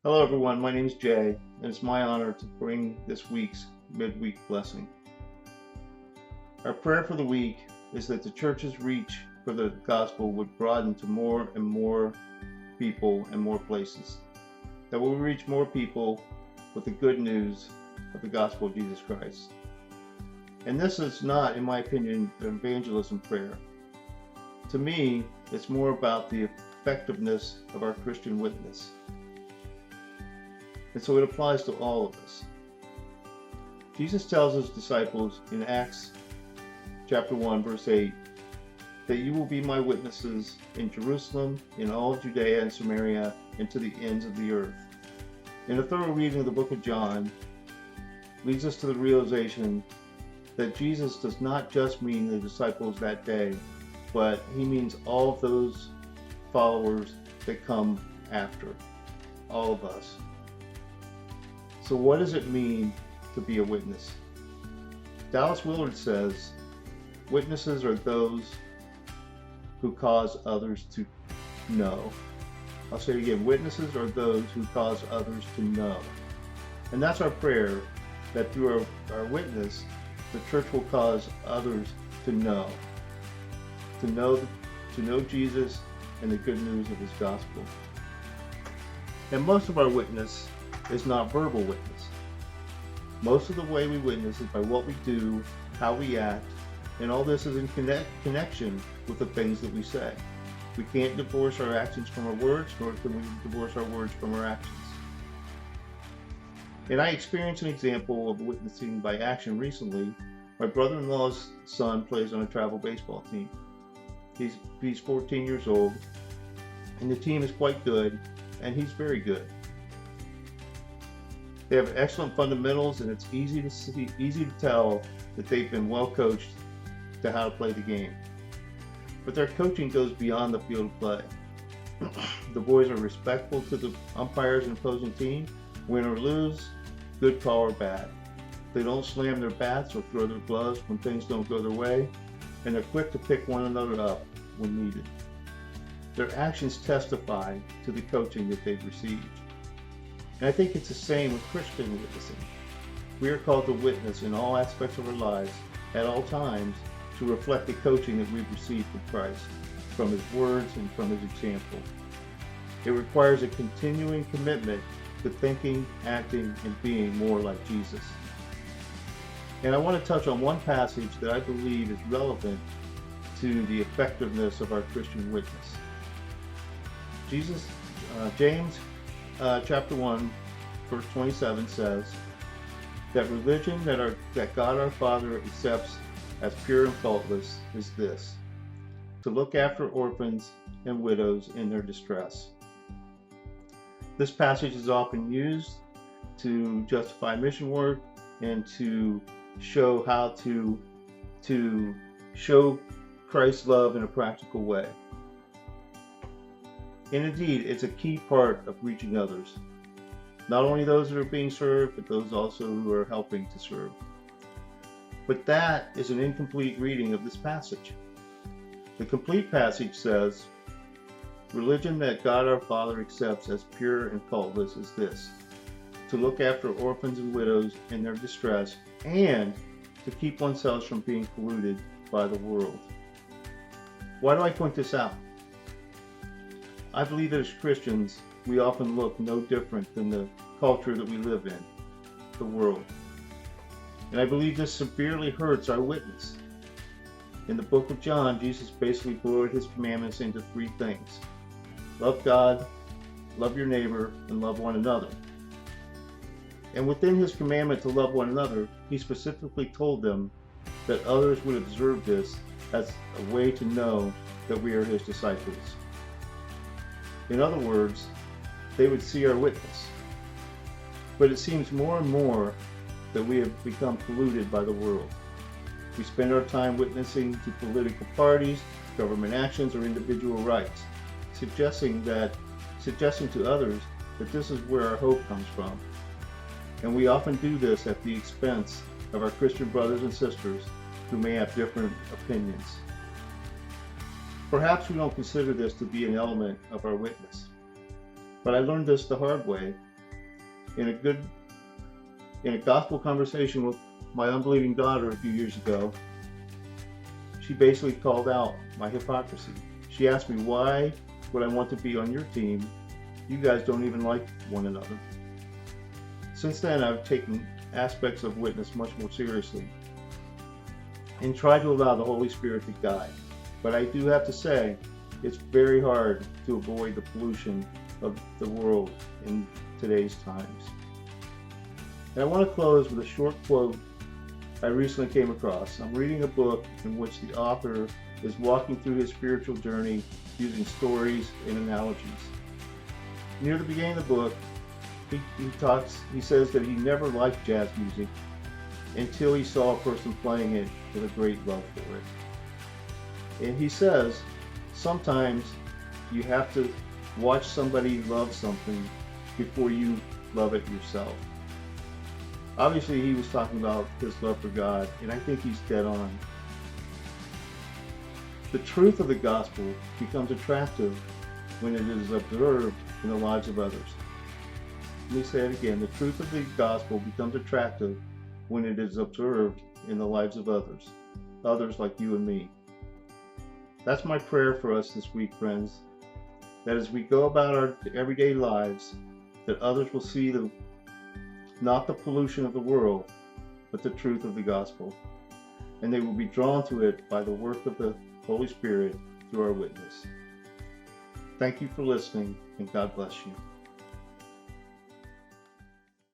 Hello, everyone. My name is Jay, and it's my honor to bring this week's midweek blessing. Our prayer for the week is that the church's reach for the gospel would broaden to more and more people and more places, that we'll reach more people with the good news of the gospel of Jesus Christ. And this is not, in my opinion, an evangelism prayer. To me, it's more about the effectiveness of our Christian witness. And so it applies to all of us. Jesus tells his disciples in Acts chapter 1, verse 8, that you will be my witnesses in Jerusalem, in all Judea and Samaria, and to the ends of the earth. And a thorough reading of the book of John leads us to the realization that Jesus does not just mean the disciples that day, but he means all of those followers that come after, all of us. So what does it mean to be a witness? Dallas Willard says, witnesses are those who cause others to know. I'll say it again, witnesses are those who cause others to know. And that's our prayer, that through our witness, the church will cause others to know Jesus and the good news of his gospel. And most of our witness is not verbal witness. Most of the way we witness is by what we do, how we act, and all this is in connection with the things that we say. We can't divorce our actions from our words, nor can we divorce our words from our actions. And I experienced an example of witnessing by action recently. My brother-in-law's son plays on a travel baseball team. He's 14 years old, and the team is quite good, and he's very good. They have excellent fundamentals, and it's easy to tell that they've been well coached to how to play the game. But their coaching goes beyond the field of play. The boys are respectful to the umpires and opposing team, win or lose, good call or bad. They don't slam their bats or throw their gloves when things don't go their way, and they're quick to pick one another up when needed. Their actions testify to the coaching that they've received. And I think it's the same with Christian witnessing. We are called to witness in all aspects of our lives, at all times, to reflect the coaching that we've received from Christ, from his words and from his example. It requires a continuing commitment to thinking, acting, and being more like Jesus. And I want to touch on one passage that I believe is relevant to the effectiveness of our Christian witness. James chapter 1, verse 27 says that religion that God our Father accepts as pure and faultless is this: to look after orphans and widows in their distress. This passage is often used to justify mission work and to show how to show Christ's love in a practical way. And indeed, it's a key part of reaching others. Not only those that are being served, but those also who are helping to serve. But that is an incomplete reading of this passage. The complete passage says, religion that God our Father accepts as pure and faultless is this: to look after orphans and widows in their distress, and to keep oneself from being polluted by the world. Why do I point this out? I believe that as Christians, we often look no different than the culture that we live in, the world. And I believe this severely hurts our witness. In the book of John, Jesus basically boiled his commandments into three things: love God, love your neighbor, and love one another. And within his commandment to love one another, he specifically told them that others would observe this as a way to know that we are his disciples. In other words, they would see our witness. But it seems more and more that we have become polluted by the world. We spend our time witnessing to political parties, government actions, or individual rights, suggesting to others that this is where our hope comes from. And we often do this at the expense of our Christian brothers and sisters who may have different opinions. Perhaps we don't consider this to be an element of our witness. But I learned this the hard way In a gospel conversation with my unbelieving daughter a few years ago, she basically called out my hypocrisy. She asked me, why would I want to be on your team? You guys don't even like one another. Since then, I've taken aspects of witness much more seriously and tried to allow the Holy Spirit to guide. But I do have to say, it's very hard to avoid the pollution of the world in today's times. And I want to close with a short quote I recently came across. I'm reading a book in which the author is walking through his spiritual journey using stories and analogies. Near the beginning of the book, he says that he never liked jazz music until he saw a person playing it with a great love for it. And he says, sometimes you have to watch somebody love something before you love it yourself. Obviously, he was talking about his love for God, and I think he's dead on. The truth of the gospel becomes attractive when it is observed in the lives of others. Let me say it again. The truth of the gospel becomes attractive when it is observed in the lives of others like you and me. That's my prayer for us this week, friends, that as we go about our everyday lives, that others will see not the pollution of the world, but the truth of the gospel. And they will be drawn to it by the work of the Holy Spirit through our witness. Thank you for listening, and God bless you.